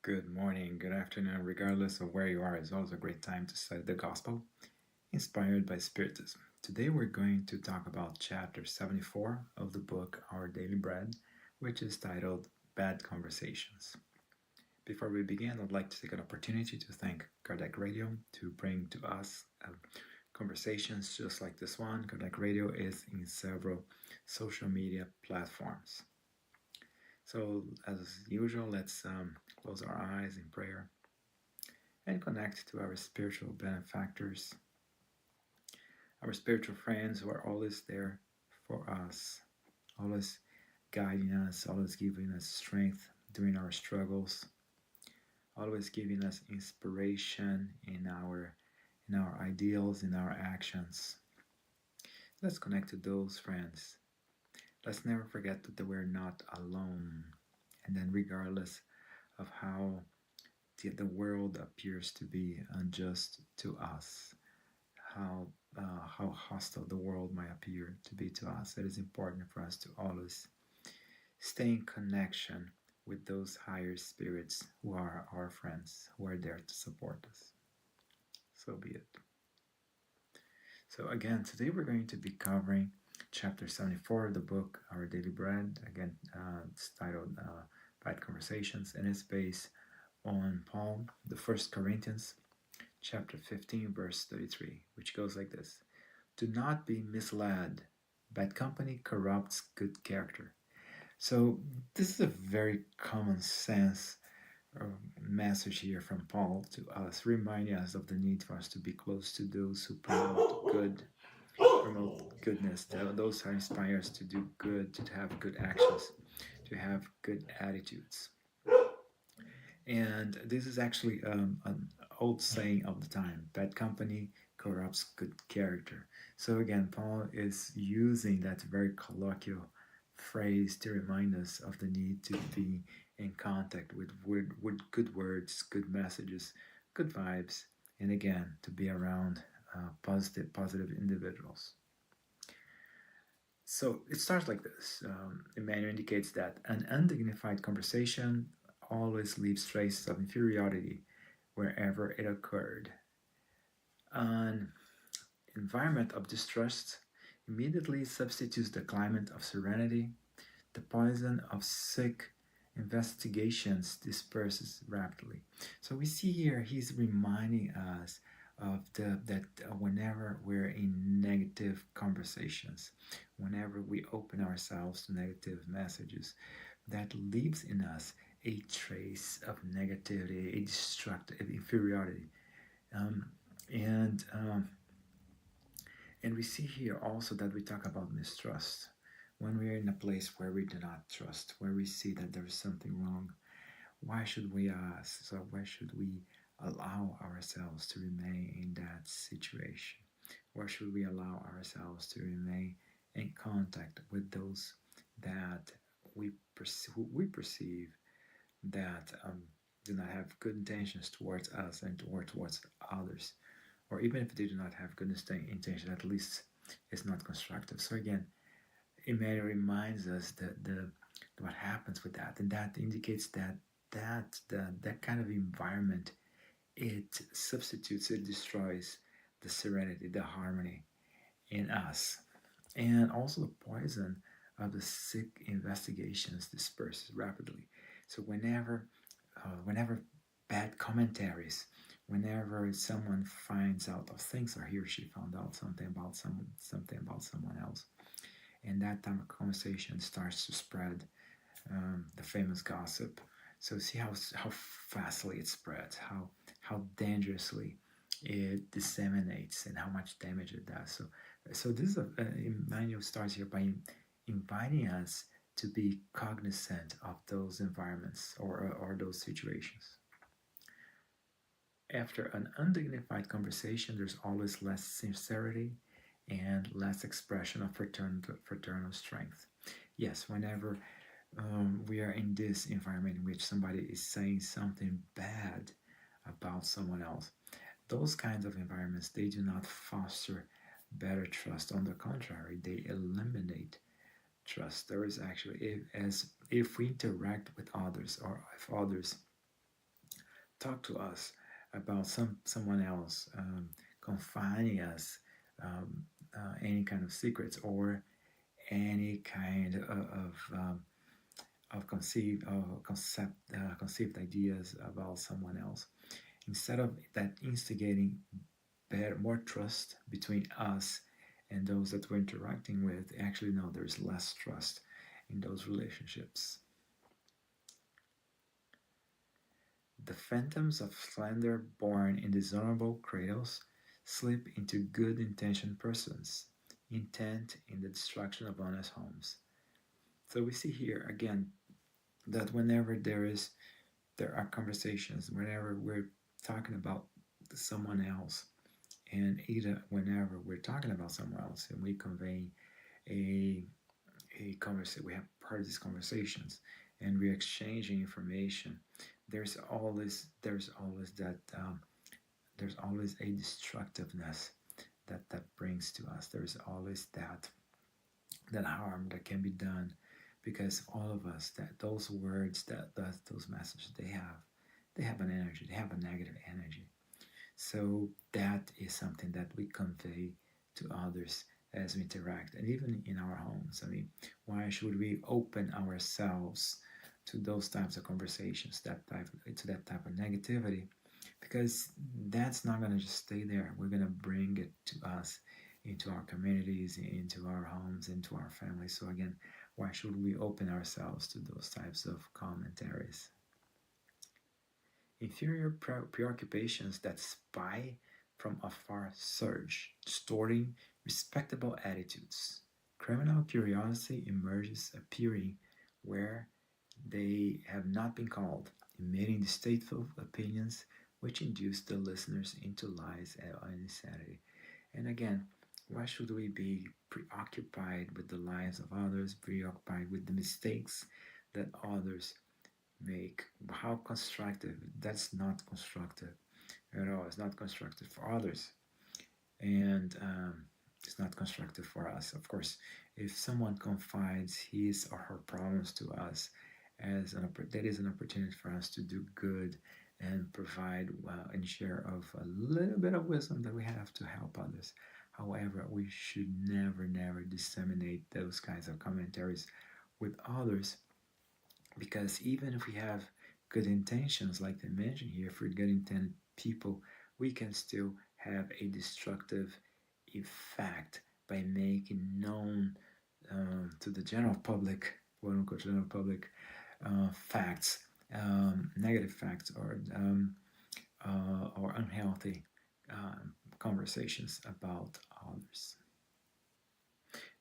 Good morning, good afternoon, regardless of where you are, it's always a great time to study the Gospel, inspired by Spiritism. Today we're going to talk about chapter 74 of the book Our Daily Bread, which is titled Bad Conversations. Before we begin, I'd like to take an opportunity to thank Kardec Radio to bring to us conversations just like this one. Kardec Radio is in several social media platforms. So, as usual, let's close our eyes in prayer and connect to our spiritual benefactors, our spiritual friends who are always there for us, always guiding us, always giving us strength during our struggles, always giving us inspiration in our ideals, in our actions. Let's connect to those friends. Let's never forget that we're not alone. And then regardless of how the world appears to be unjust to us, how hostile the world might appear to be to us, it is important for us to always stay in connection with those higher spirits who are our friends, who are there to support us. So be it. So again, today we're going to be covering chapter 74 of the book Our Daily Bread. Again, it's titled Bad Conversations, and it's based on Paul, the First Corinthians, chapter 15, verse 33, which goes like this. Do not be misled. Bad company corrupts good character. So this is a very common sense message here from Paul to us, reminding us of the need for us to be close to those who promote goodness, those who inspire us to do good, to have good actions, to have good attitudes. And this is actually an old saying of the time: bad company corrupts good character. So again, Paul is using that very colloquial phrase to remind us of the need to be in contact with good words, good messages, good vibes, and again, to be around positive individuals. So it starts like this. Emmanuel indicates that an undignified conversation always leaves traces of inferiority wherever it occurred. An environment of distrust immediately substitutes the climate of serenity. The poison of sick investigations disperses rapidly. So we see here he's reminding us of that whenever we're in negative conversations, whenever we open ourselves to negative messages, that leaves in us a trace of negativity, a destructive inferiority. Um, and um, and we see here also that we talk about mistrust. When we are in a place where we do not trust, where we see that there is something wrong, why should we ask? So why should we allow ourselves to remain in that situation? Why should we allow ourselves to remain in contact with those that we perceive that do not have good intentions towards us and towards others, or even if they do not have good intention, at least it's not constructive. So again, Emmanuel reminds us that what happens with that, and that indicates that kind of environment, it substitutes, it destroys the serenity, the harmony in us, and also the poison of the sick investigations disperses rapidly. So whenever bad commentaries, whenever someone finds out of things, or he or she found out something about someone else, and that time of conversation starts to spread, the famous gossip. So see how fastly it spreads, how dangerously it disseminates, and how much damage it does. So this is Emmanuel starts here by inviting us to be cognizant of those environments or those situations. After an undignified conversation, there's always less sincerity and less expression of fraternal strength. Yes, whenever we are in this environment in which somebody is saying something bad about someone else, those kinds of environments, they do not foster better trust. On the contrary, they eliminate trust. There is actually, if we interact with others, or if others talk to us about someone else, confining us, any kind of secrets or any kind of conceived ideas about someone else. Instead of that instigating better, more trust between us and those that we're interacting with, actually, no, there's less trust in those relationships. The phantoms of slander born in dishonorable cradles slip into good intentioned persons, intent in the destruction of honest homes. So we see here again that whenever there are conversations, whenever we're talking about someone else, and either whenever we're talking about someone else and we convey a conversation, we have part of these conversations, and we're exchanging information. There's always a destructiveness that brings to us. There's always that harm that can be done because all of us, that those words, that those messages, they have an energy, they have a negative energy. So that is something that we convey to others as we interact, and even in our homes. I mean, why should we open ourselves to those types of conversations, to that type of negativity? Because that's not going to just stay there. We're going to bring it to us, into our communities, into our homes, into our families. So again, why should we open ourselves to those types of commentaries? Inferior preoccupations that spy from afar surge, distorting respectable attitudes. Criminal curiosity emerges, appearing where they have not been called, emitting distasteful opinions which induce the listeners into lies and insanity. And again, why should we be preoccupied with the lives of others, preoccupied with the mistakes that others make? How constructive? That's not constructive at all. It's not constructive for others, and it's not constructive for us. Of course, if someone confides his or her problems to us, that is an opportunity for us to do good and provide and share of a little bit of wisdom that we have to help others. However, we should never disseminate those kinds of commentaries with others, because even if we have good intentions, like they mentioned here, for good intended people, we can still have a destructive effect by making known to the general public, quote unquote, general public, facts, negative facts, or unhealthy conversations about others.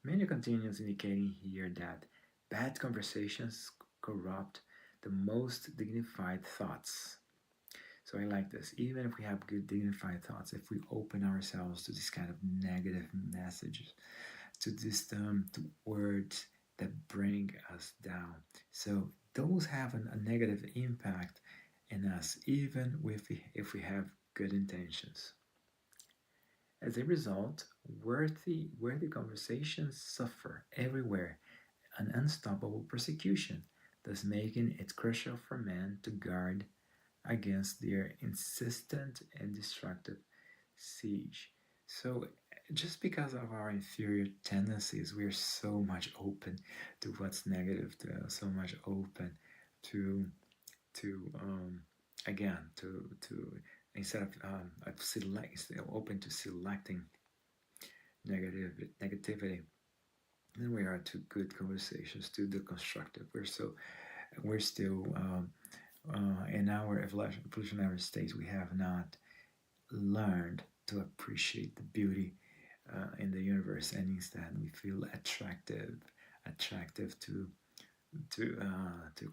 Many continues indicating here that bad conversations corrupt the most dignified thoughts. So I like this. Even if we have good dignified thoughts, if we open ourselves to this kind of negative messages, to this to words that bring us down, so those have a negative impact in us, even if we have good intentions. As a result, worthy conversations suffer everywhere an unstoppable persecution, thus making it crucial for men to guard against their insistent and destructive siege. So, just because of our inferior tendencies, we are so much open to what's negative, so much open to again to instead of open to selecting negativity, then we are to good conversations, to the constructive. We're still in our evolutionary state. We have not learned to appreciate the beauty in the universe, and instead we feel attractive to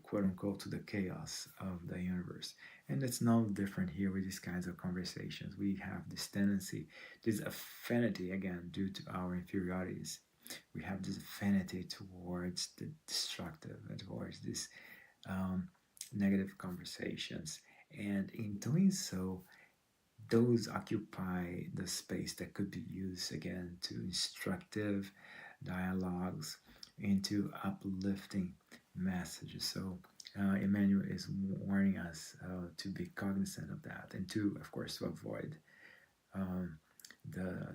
quote unquote to the chaos of the universe. And it's no different here with these kinds of conversations. We have this tendency, this affinity, again, due to our inferiorities. We have this affinity towards the destructive and towards these negative conversations. And in doing so, those occupy the space that could be used again to instructive dialogues, into uplifting messages. So Emmanuel is warning us to be cognizant of that and to, of course, to avoid um,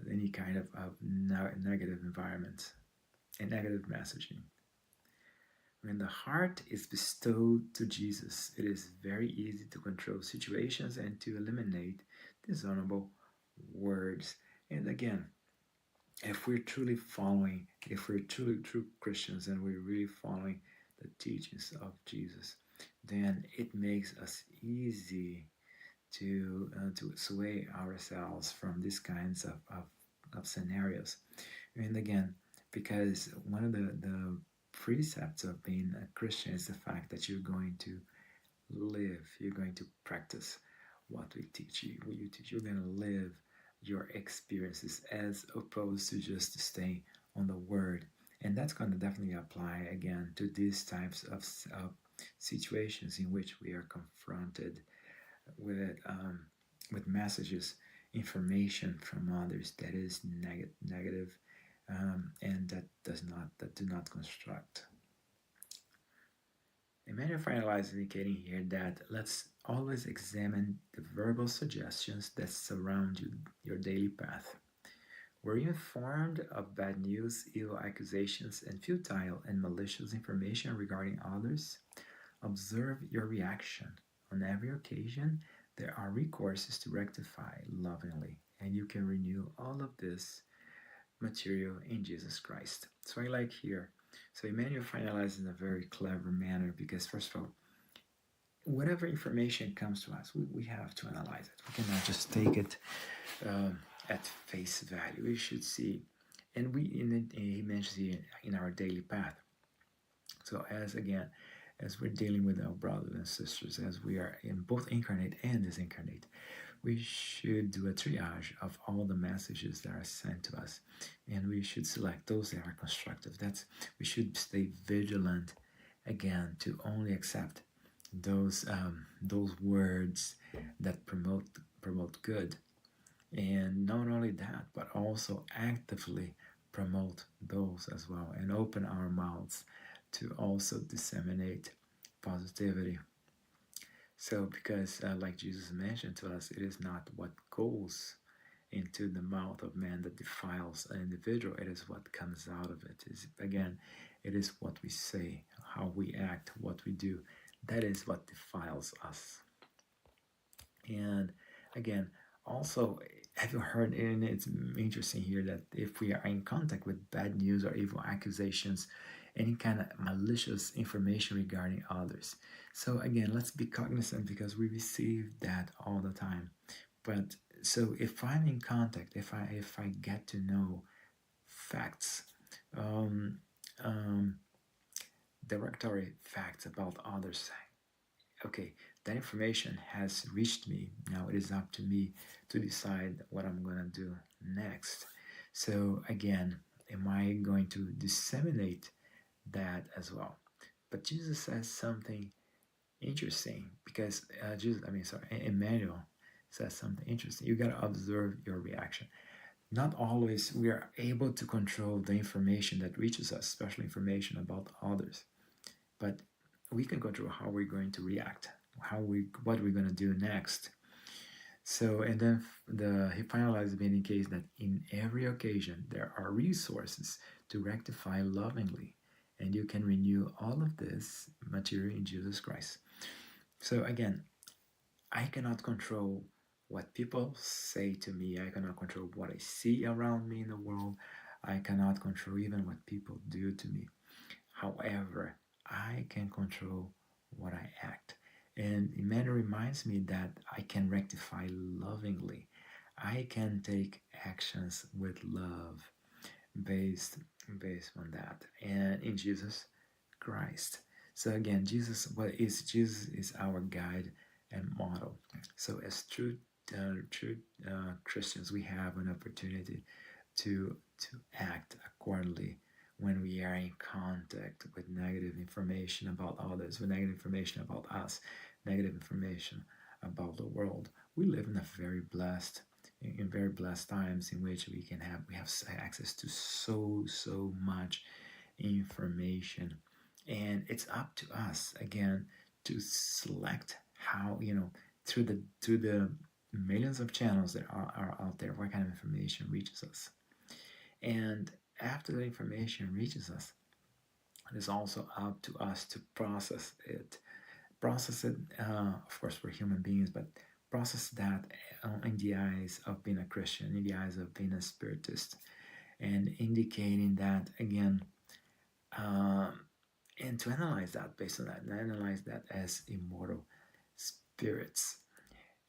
any kind of negative environment and negative messaging. When the heart is bestowed to Jesus, it is very easy to control situations and to eliminate dishonorable words. And again, if we're truly following, if we're truly true Christians and we're really following the teachings of Jesus, then it makes us easy to sway ourselves from these kinds of scenarios. And again, because one of the precepts of being a Christian is the fact that you're going to live, you're going to practice what we teach you, what you teach. You're going to live your experiences as opposed to just staying on the word. And that's going to definitely apply again to these types of situations in which we are confronted with messages, information from others that is negative, and that do not construct. Emmanuel finalizes indicating here that let's always examine the verbal suggestions that surround your daily path. Were you informed of bad news, evil accusations, and futile and malicious information regarding others? Observe your reaction. On every occasion, there are recourses to rectify lovingly, and you can renew all of this material in Jesus Christ. So I like here. So Emmanuel finalizes in a very clever manner because, first of all, whatever information comes to us, we have to analyze it. We cannot just take it at face value. We should see, and he mentions here in our daily path. So as we're dealing with our brothers and sisters, as we are in both incarnate and disincarnate, we should do a triage of all the messages that are sent to us, and we should select those that are constructive. We should stay vigilant again to only accept those words that promote good, and not only that, but also actively promote those as well, and open our mouths to also disseminate positivity. So, because like Jesus mentioned to us, it is not what goes into the mouth of man that defiles an individual, it is what comes out of it. It is what we say, how we act, what we do. That is what defiles us. And again, also, have you heard, and it's interesting here, that if we are in contact with bad news or evil accusations, any kind of malicious information regarding others. So again, let's be cognizant because we receive that all the time. But so if I'm in contact, if I get to know facts, derogatory facts about others, okay, that information has reached me. Now it is up to me to decide what I'm going to do next. So again, am I going to disseminate that as well? But Jesus says something interesting because Emmanuel says something interesting. You got to observe your reaction. Not always we are able to control the information that reaches us, especially information about others, but we can control how we're going to react, what we're going to do next. So, and then he finalized the case that in every occasion there are resources to rectify lovingly, and you can renew all of this material in Jesus Christ. So again, I cannot control what people say to me. I cannot control what I see around me in the world. I cannot control even what people do to me. However, I can control what I act. And Emmanuel reminds me that I can rectify lovingly. I can take actions with love based on that. And in Jesus Christ. So again, Jesus is our guide and model. So as true Christians, we have an opportunity to act accordingly when we are in contact with negative information about others, with negative information about us, negative information about the world. We live in very blessed times in which we have access to so much information, and it's up to us again to select how, through the millions of channels that are out there, what kind of information reaches us. And after the information reaches us, it is also up to us to process it. Process it, of course, we're human beings, but process that in the eyes of being a Christian, in the eyes of being a spiritist, and indicating that, again, um, and to analyze that based on that, and analyze that as immortal spirits.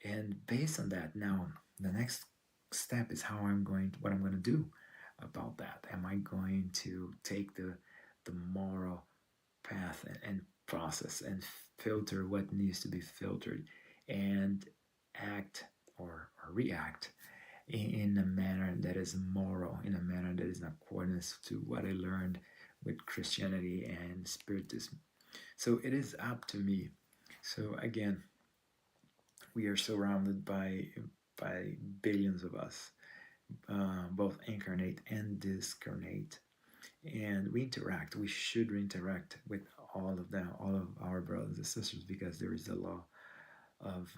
And based on that, now the next step is what I'm going to do about that. Am I going to take the moral path and process and filter what needs to be filtered and act or react in a manner that is moral, in a manner that is in accordance to what I learned with Christianity and Spiritism. So it is up to me. So again, we are surrounded by billions of us, both incarnate and discarnate, and we interact. We should interact with all of them, all of our brothers and sisters, because there is a law of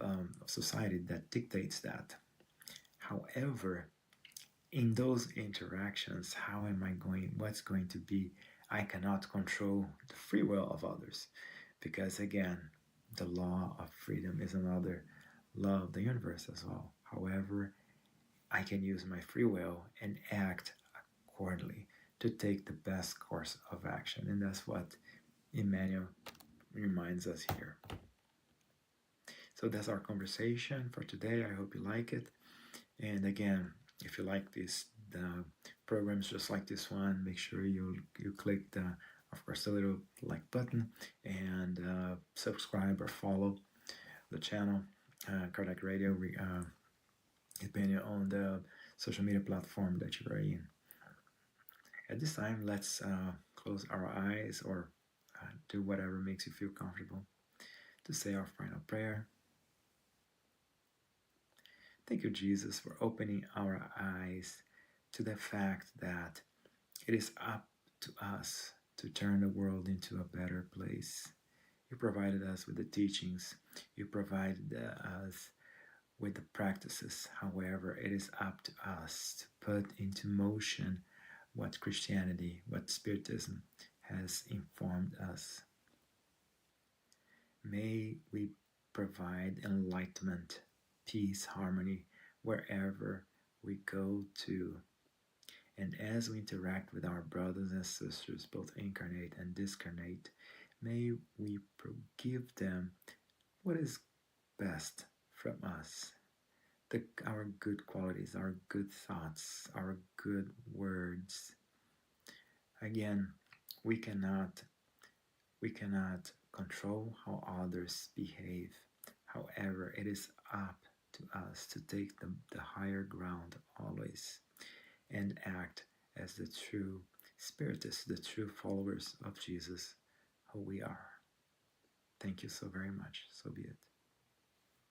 society that dictates that. However, in those interactions, how am I going? What's going to be? I cannot control the free will of others, because again, the law of freedom is another law of the universe as well. However, I can use my free will and act accordingly to take the best course of action. And that's what Emmanuel reminds us here. So that's our conversation for today. I hope you like it. And again, if you like the programs just like this one, make sure you click of course, the little like button, and subscribe or follow the channel, Cardiac Radio, depending on the social media platform that you are in. At this time, let's close our eyes, or do whatever makes you feel comfortable to say our final prayer. Thank you, Jesus, for opening our eyes to the fact that it is up to us to turn the world into a better place. You provided us with the teachings. You provided us with the practices. However, it is up to us to put into motion what Christianity, what Spiritism has informed us. May we provide enlightenment, peace, harmony wherever we go to. And as we interact with our brothers and sisters, both incarnate and discarnate, may we give them what is best from us. Our good qualities, our good thoughts, our good words. Again, we cannot control how others behave. However, it is up to us to take the higher ground always and act as the true spiritists, the true followers of Jesus, who we are. Thank you so very much. So be it.